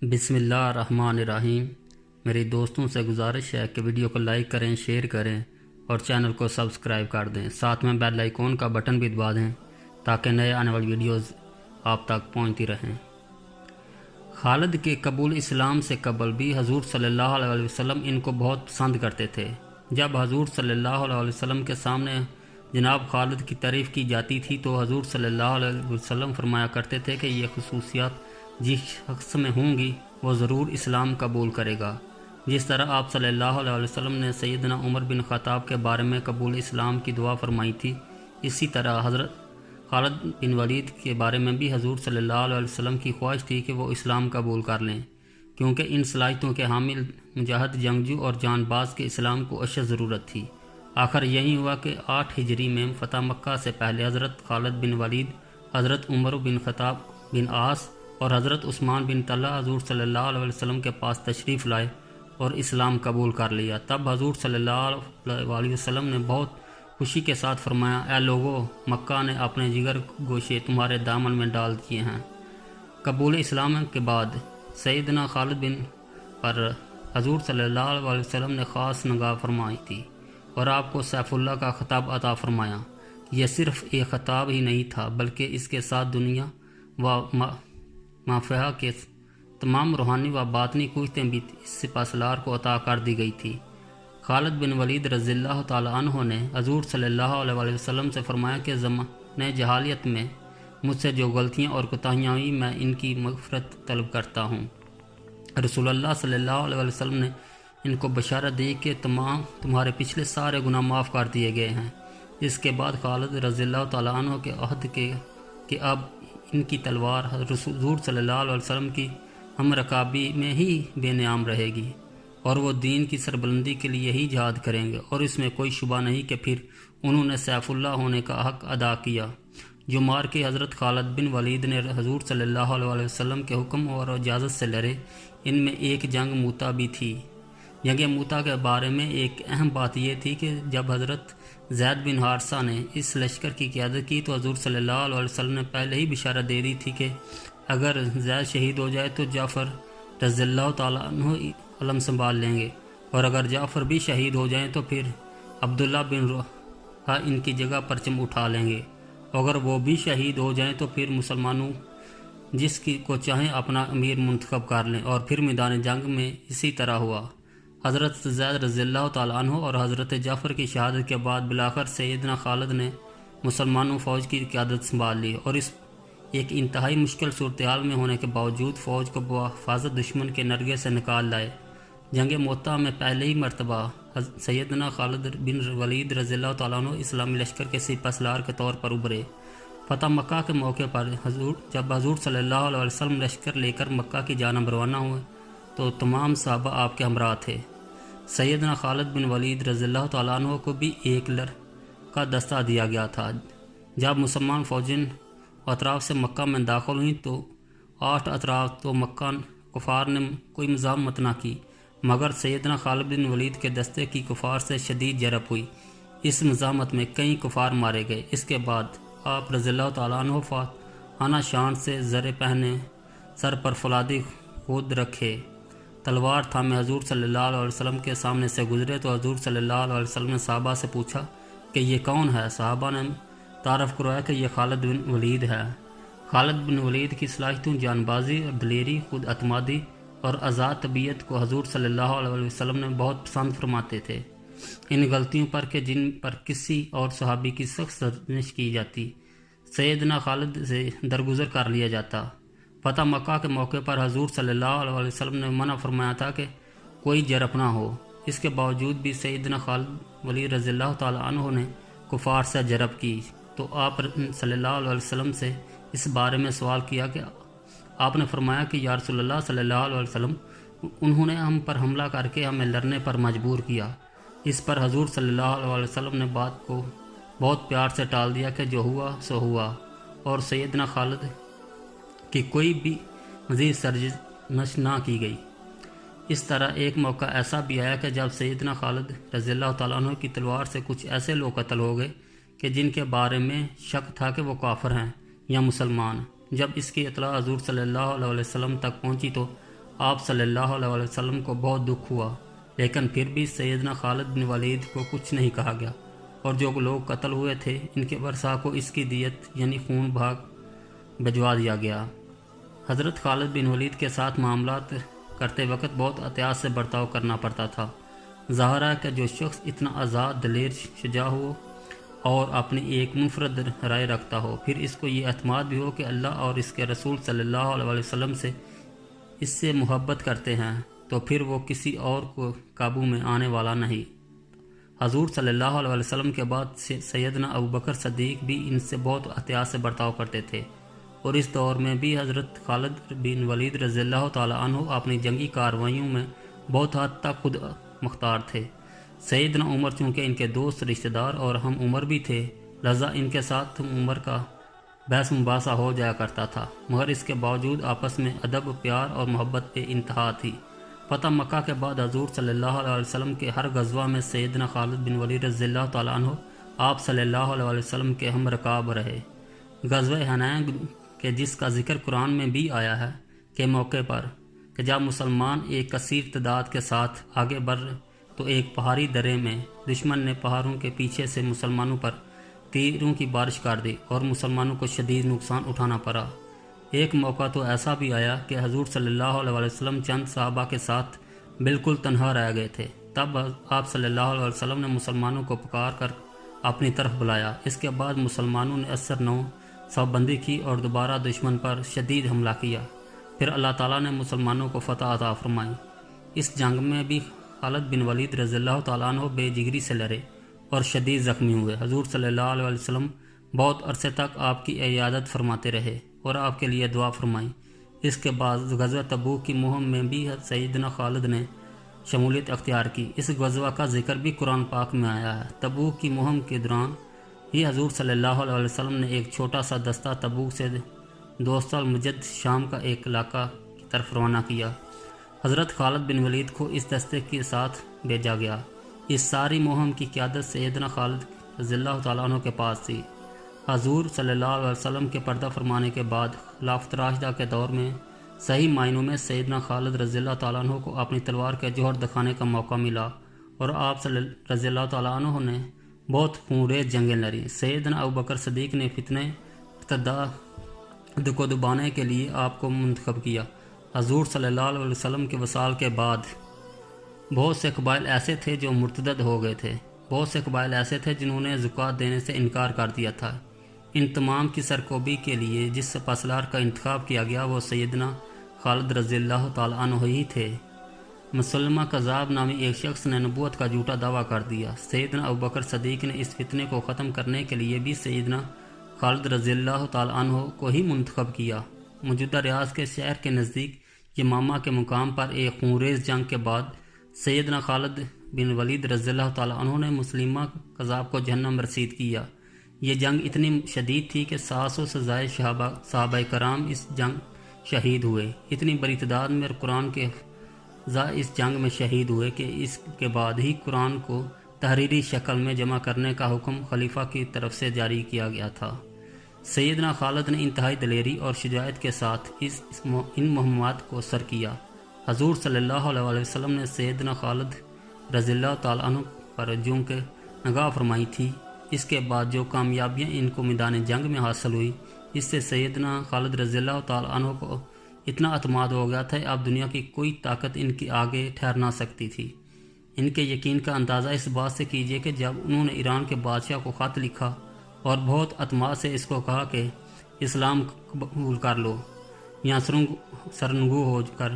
بسم اللہ الرحمن الرحیم۔ میری دوستوں سے گزارش ہے کہ ویڈیو کو لائک کریں، شیئر کریں اور چینل کو سبسکرائب کر دیں، ساتھ میں بیل آئیکن کا بٹن بھی دبا دیں تاکہ نئے آنے والی ویڈیوز آپ تک پہنچتی رہیں۔ خالد کے قبول اسلام سے قبل بھی حضور صلی اللہ علیہ وسلم ان کو بہت پسند کرتے تھے۔ جب حضور صلی اللہ علیہ وسلم کے سامنے جناب خالد کی تعریف کی جاتی تھی تو حضور صلی اللہ علیہ وسلم فرمایا کرتے تھے کہ یہ خصوصیات جس شخص میں ہوں گی وہ ضرور اسلام قبول کرے گا۔ جس طرح آپ صلی اللہ علیہ وسلم نے سیدنا عمر بن خطاب کے بارے میں قبول اسلام کی دعا فرمائی تھی، اسی طرح حضرت خالد بن ولید کے بارے میں بھی حضور صلی اللہ علیہ وسلم کی خواہش تھی کہ وہ اسلام قبول کر لیں، کیونکہ ان صلاحیتوں کے حامل مجاہد، جنگجو اور جان باز کے اسلام کو اشد ضرورت تھی۔ آخر یہی ہوا کہ 8 ہجری میں فتح مکہ سے پہلے حضرت خالد بن ولید، حضرت عمر بن خطاب بن عاص اور حضرت عثمان بن طلحہ حضور صلی اللہ علیہ وسلم کے پاس تشریف لائے اور اسلام قبول کر لیا۔ تب حضور صلی اللہ علیہ وسلم نے بہت خوشی کے ساتھ فرمایا، اے لوگو، مکہ نے اپنے جگر گوشے تمہارے دامن میں ڈال دیے ہیں۔ قبول اسلام کے بعد سیدنا خالد بن پر حضور صلی اللہ علیہ وسلم نے خاص نگاہ فرمائی تھی اور آپ کو سیف اللہ کا خطاب عطا فرمایا۔ یہ صرف ایک خطاب ہی نہیں تھا بلکہ اس کے ساتھ دنیا و مافیہ کے تمام روحانی و باطنی قوتیں بھی اس سپہ سالار کو عطا کر دی گئی تھی۔ خالد بن ولید رضی اللہ تعالیٰ عنہ نے حضور صلی اللہ علیہ وسلم سے فرمایا کہ زمانۂ جہالیت میں مجھ سے جو غلطیاں اور کوتاہیاں ہوئی میں ان کی مغفرت طلب کرتا ہوں۔ رسول اللہ صلی اللہ علیہ وسلم نے ان کو بشارت دی کہ تمہارے پچھلے سارے گناہ معاف کر دیے گئے ہیں۔ اس کے بعد خالد رضی اللہ تعالیٰ عنہ کے عہد کہ اب ان کی تلوار حضور صلی اللہ علیہ وسلم کی ہم رکابی میں ہی بے نیام رہے گی اور وہ دین کی سربلندی کے لیے ہی جہاد کریں گے، اور اس میں کوئی شبہ نہیں کہ پھر انہوں نے سیف اللہ ہونے کا حق ادا کیا، جو مار کے حضرت خالد بن ولید نے حضور صلی اللہ علیہ وسلم کے حکم اور اجازت سے لڑے۔ ان میں ایک جنگ موتا بھی تھی۔ جنگ موتا کے بارے میں ایک اہم بات یہ تھی کہ جب حضرت زید بن حارثہ نے اس لشکر کی قیادت کی تو حضور صلی اللہ علیہ وسلم نے پہلے ہی بشارت دے دی تھی کہ اگر زید شہید ہو جائے تو جعفر رضی اللہ تعالیٰ عنہ علم سنبھال لیں گے، اور اگر جعفر بھی شہید ہو جائیں تو پھر عبداللہ بن رواحہ ان کی جگہ پرچم اٹھا لیں گے، اگر وہ بھی شہید ہو جائیں تو پھر مسلمانوں جس کو چاہیں اپنا امیر منتخب کر لیں، اور پھر میدان جنگ میں اسی طرح ہوا۔ حضرت زید رضی اللہ تعالیٰ عنہ اور حضرت جعفر کی شہادت کے بعد بالآخر سیدنا خالد نے مسلمانوں فوج کی قیادت سنبھال لی، اور اس ایک انتہائی مشکل صورتحال میں ہونے کے باوجود فوج کو بحفاظت دشمن کے نرغے سے نکال لائے۔ جنگ موتا میں پہلے ہی مرتبہ سیدنا خالد بن ولید رضی اللہ تعالیٰ عنہ اسلامی لشکر کے سپہ سالار کے طور پر ابھرے۔ فتح مکہ کے موقع پر جب حضور صلی اللہ علیہ وسلم لشکر لے کر مکہ کی جانب روانہ ہوئے تو تمام صحابہ آپ کے ہمراہ تھے۔ سیدنا خالد بن ولید رضی اللہ تعالیٰ عنہ کو بھی ایک کا دستہ دیا گیا تھا۔ جب مسلمان فوجیں اطراف سے مکہ میں داخل ہوئیں تو 8 اطراف تو مکہ کفار نے کوئی مزاحمت نہ کی، مگر سیدنا خالد بن ولید کے دستے کی کفار سے شدید جرب ہوئی۔ اس مزاحمت میں کئی کفار مارے گئے۔ اس کے بعد آپ رضی اللہ تعالیٰ عنہ فاتحانہ شان سے زرے پہنے، سر پر فولادی خود رکھے، تلوار تھامے حضور صلی اللہ علیہ وسلم کے سامنے سے گزرے تو حضور صلی اللہ علیہ وسلم نے صحابہ سے پوچھا کہ یہ کون ہے؟ صحابہ نے تعارف کروایا کہ یہ خالد بن ولید ہے۔ خالد بن ولید کی صلاحیتوں جان بازی اور دلیری، خود اعتمادی اور آزاد طبیعت کو حضور صلی اللہ علیہ وسلم نے بہت پسند فرماتے تھے۔ ان غلطیوں پر کہ جن پر کسی اور صحابی کی سخت سرزنش کی جاتی، سیدنا خالد سے درگزر کر لیا جاتا۔ فتح مکہ کے موقع پر حضور صلی اللہ علیہ وسلم نے منع فرمایا تھا کہ کوئی جرب نہ ہو۔ اس کے باوجود بھی سیدنا خالد ولید رضی اللہ تعالیٰ عنہ نے کفار سے جرب کی تو آپ صلی اللہ علیہ وسلم سے اس بارے میں سوال کیا کہ آپ نے فرمایا کہ یا رسول اللہ صلی اللہ علیہ وسلم، انہوں نے ہم پر حملہ کر کے ہمیں لڑنے پر مجبور کیا۔ اس پر حضور صلی اللہ علیہ وسلم نے بات کو بہت پیار سے ٹال دیا کہ جو ہوا سو ہوا، اور سیدنا خالد کی کوئی بھی مزید سرزنش نہ کی گئی۔ اس طرح ایک موقع ایسا بھی آیا کہ جب سیدنا خالد رضی اللہ تعالیٰ عنہ کی تلوار سے کچھ ایسے لوگ قتل ہو گئے کہ جن کے بارے میں شک تھا کہ وہ کافر ہیں یا مسلمان۔ جب اس کی اطلاع حضور صلی اللہ علیہ وسلم تک پہنچی تو آپ صلی اللہ علیہ وسلم کو بہت دکھ ہوا، لیکن پھر بھی سیدنا خالد بن ولید کو کچھ نہیں کہا گیا، اور جو لوگ قتل ہوئے تھے ان کے ورثاء کو اس کی دیت یعنی خون بھاگ بھجوا دیا گیا۔ حضرت خالد بن ولید کے ساتھ معاملات کرتے وقت بہت احتیاط سے برتاؤ کرنا پڑتا تھا۔ ظاہر ہے کہ جو شخص اتنا آزاد، دلیر، شجاع ہو اور اپنی ایک منفرد رائے رکھتا ہو، پھر اس کو یہ اعتماد بھی ہو کہ اللہ اور اس کے رسول صلی اللہ علیہ وسلم اس سے محبت کرتے ہیں، تو پھر وہ کسی اور کو قابو میں آنے والا نہیں۔ حضور صلی اللہ علیہ وسلم کے بعد سیدنا ابوبکر صدیق بھی ان سے بہت احتیاط سے برتاؤ کرتے تھے، اور اس دور میں بھی حضرت خالد بن ولید رضی اللہ تعالی عنہ اپنی جنگی کارروائیوں میں بہت حد تک خود مختار تھے۔ سیدنا عمر چونکہ ان کے دوست، رشتہ دار اور ہم عمر بھی تھے، لہذا ان کے ساتھ عمر کا بحث مباحثہ ہو جایا کرتا تھا، مگر اس کے باوجود آپس میں ادب، پیار اور محبت بے انتہا تھی۔ فتح مکہ کے بعد حضور صلی اللہ علیہ وسلم کے ہر غزوہ میں سیدنا خالد بن ولید رضی اللہ تعالیٰ عنہ آپ صلی اللہ علیہ وسلم کے ہم رکاب رہے۔ غزوہ حنین کے جس کا ذکر قرآن میں بھی آیا ہے کے موقع پر کہ جب مسلمان ایک کثیر تعداد کے ساتھ آگے بڑھ تو ایک پہاڑی درے میں دشمن نے پہاڑوں کے پیچھے سے مسلمانوں پر تیروں کی بارش کر دی اور مسلمانوں کو شدید نقصان اٹھانا پڑا۔ ایک موقع تو ایسا بھی آیا کہ حضور صلی اللہ علیہ وسلم چند صحابہ کے ساتھ بالکل تنہا رہ گئے تھے، تب آپ صلی اللہ علیہ وسلم نے مسلمانوں کو پکار کر اپنی طرف بلایا۔ اس کے بعد مسلمانوں نے اثر نو صف بندی کی اور دوبارہ دشمن پر شدید حملہ کیا، پھر اللہ تعالیٰ نے مسلمانوں کو فتح عطا فرمائی۔ اس جنگ میں بھی خالد بن ولید رضی اللہ تعالیٰ عنہ بے جگری سے لڑے اور شدید زخمی ہوئے۔ حضور صلی اللہ علیہ وسلم بہت عرصے تک آپ کی عیادت فرماتے رہے اور آپ کے لیے دعا فرمائی۔ اس کے بعد غزوہ تبوک کی مہم میں بھی سیدنا خالد نے شمولیت اختیار کی۔ اس غزوہ کا ذکر بھی قرآن پاک میں آیا ہے۔ تبوک کی مہم کے دوران ہی حضور صلی اللہ علیہ وسلم نے ایک چھوٹا سا دستہ تبوک سے دوست المجد شام کا ایک علاقہ کی طرف روانہ کیا۔ حضرت خالد بن ولید کو اس دستے کے ساتھ بھیجا گیا۔ اس ساری مہم کی قیادت سیدنا خالد رضی اللہ تعالیٰ عنہ کے پاس تھی۔ حضور صلی اللہ علیہ وسلم کے پردہ فرمانے کے بعد خلافت راشدہ کے دور میں صحیح معنوں میں سیدنا خالد رضی اللہ تعالیٰ عنہ کو اپنی تلوار کے جوہر دکھانے کا موقع ملا، اور آپ رضی اللہ تعالیٰ عنہ نے بہت خونریز جنگیں لڑیں۔ سیدنا ابوبکر صدیق نے فتنہ ارتداد کو دبانے کے لیے آپ کو منتخب کیا۔ حضور صلی اللہ علیہ وسلم کے وصال کے بعد بہت سے قبائل ایسے تھے جو مرتد ہو گئے تھے، بہت سے قبائل ایسے تھے جنہوں نے زکوٰۃ دینے سے انکار کر دیا تھا۔ ان تمام کی سرکوبی کے لیے جس سپاسالار کا انتخاب کیا گیا وہ سیدنا خالد رضی اللہ تعالیٰ عنہ ہی تھے۔ مسلمہ کذاب نامی ایک شخص نے نبوت کا جھوٹا دعویٰ کر دیا۔ سیدنا ابوبکر صدیق نے اس فتنے کو ختم کرنے کے لیے بھی سیدنا خالد رضی اللہ تعالیٰ عنہ کو ہی منتخب کیا۔ موجودہ ریاض کے شہر کے نزدیک یمامہ کے مقام پر ایک خونریز جنگ کے بعد سیدنا خالد بن ولید رضی اللہ تعالیٰ عنہ نے مسلمہ کذاب کو جہنم رسید کیا۔ یہ جنگ اتنی شدید تھی کہ 700 سے زائد صحابہ کرام اس جنگ شہید ہوئے۔ اتنی بڑی تعداد میں قرآن کے اس جنگ میں شہید ہوئے کہ اس کے بعد ہی قرآن کو تحریری شکل میں جمع کرنے کا حکم خلیفہ کی طرف سے جاری کیا گیا تھا۔ سیدنا خالد نے انتہائی دلیری اور شجاعت کے ساتھ ان مہمات کو سر کیا۔ حضور صلی اللہ علیہ وسلم نے سیدنا خالد رضی اللہ تعالیٰ عنہ پر جوں کہ نگاہ فرمائی تھی۔ اس کے بعد جو کامیابیاں ان کو میدان جنگ میں حاصل ہوئی، اس سے سیدنا خالد رضی اللہ تعالیٰ عنہ کو اتنا اعتماد ہو گیا تھا، اب دنیا کی کوئی طاقت ان کے آگے ٹھہر نہ سکتی تھی۔ ان کے یقین کا اندازہ اس بات سے کیجیے کہ جب انہوں نے ایران کے بادشاہ کو خط لکھا اور بہت اعتماد سے اس کو کہا کہ اسلام قبول کر لو یا سرنگو ہو کر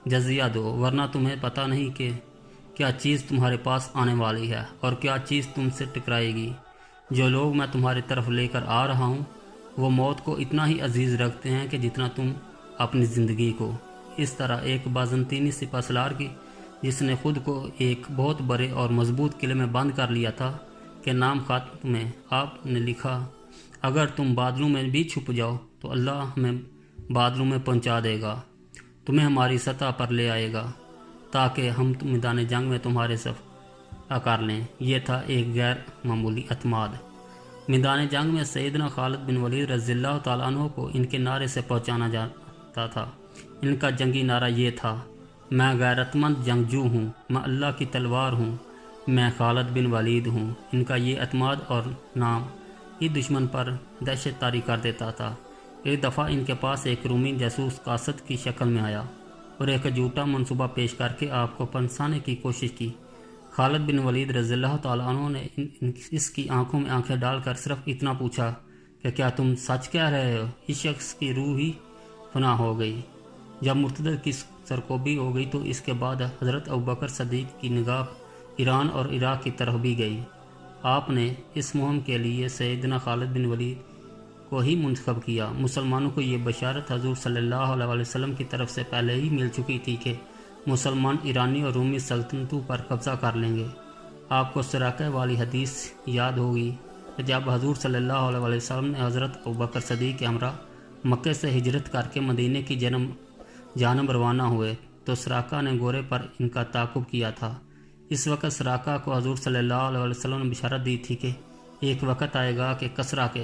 جزیہ دو، ورنہ تمہیں پتہ نہیں کہ کیا چیز تمہارے پاس آنے والی ہے اور کیا چیز تم سے ٹکرائے گی۔ جو لوگ میں تمہاری طرف لے کر آ رہا ہوں وہ موت کو اتنا ہی عزیز رکھتے ہیں کہ جتنا تم اپنی زندگی کو۔ اس طرح ایک بازنطینی سپہ سالار کی جس نے خود کو ایک بہت بڑے اور مضبوط قلعے میں بند کر لیا تھا کے نام خط میں آپ نے لکھا، اگر تم بادلوں میں بھی چھپ جاؤ تو اللہ ہمیں بادلوں میں پہنچا دے گا، تمہیں ہماری سطح پر لے آئے گا تاکہ ہم میدان جنگ میں تمہارے صف کر لیں۔ یہ تھا ایک غیر معمولی اعتماد۔ میدان جنگ میں سیدنا خالد بن ولید رضی اللہ تعالیٰ عنہ کو ان کے نعرے سے پہنچانا جاتا تھا۔ ان کا جنگی نعرہ یہ تھا: میں غیرت مند جنگجو ہوں، میں اللہ کی تلوار ہوں، میں خالد بن ولید ہوں۔ ان کا یہ اعتماد اور نام ہی دشمن پر دہشت طاری کر دیتا تھا۔ ایک دفعہ ان کے پاس ایک رومی جاسوس قاصد کی شکل میں آیا اور ایک جھوٹا منصوبہ پیش کر کے آپ کو پھنسانے کی کوشش کی۔ خالد بن ولید رضی اللہ تعالیٰ عنہ نے اس کی آنکھوں میں آنکھیں ڈال کر صرف اتنا پوچھا کہ کیا تم سچ کہہ رہے ہو؟ اس شخص کی روح ہی فنا ہو گئی۔ جب مرتد کی سرکوبی ہو گئی تو اس کے بعد حضرت ابوبکر صدیق کی نگاہ ایران اور عراق کی طرف بھی گئی۔ آپ نے اس مہم کے لیے سیدنا خالد بن ولید کو ہی منتخب کیا۔ مسلمانوں کو یہ بشارت حضور صلی اللہ علیہ وسلم کی طرف سے پہلے ہی مل چکی تھی کہ مسلمان ایرانی اور رومی سلطنتوں پر قبضہ کر لیں گے۔ آپ کو سراقہ والی حدیث یاد ہوگی کہ جب حضور صلی اللہ علیہ وسلم نے حضرت ابوبکر صدیق کے ہمراہ مکے سے ہجرت کر کے مدینے کی جانب روانہ ہوئے تو سراقہ نے گھوڑے پر ان کا تعاقب کیا تھا۔ اس وقت سراقہ کو حضور صلی اللہ علیہ وسلم نے بشارت دی تھی کہ ایک وقت آئے گا کہ کسریٰ کے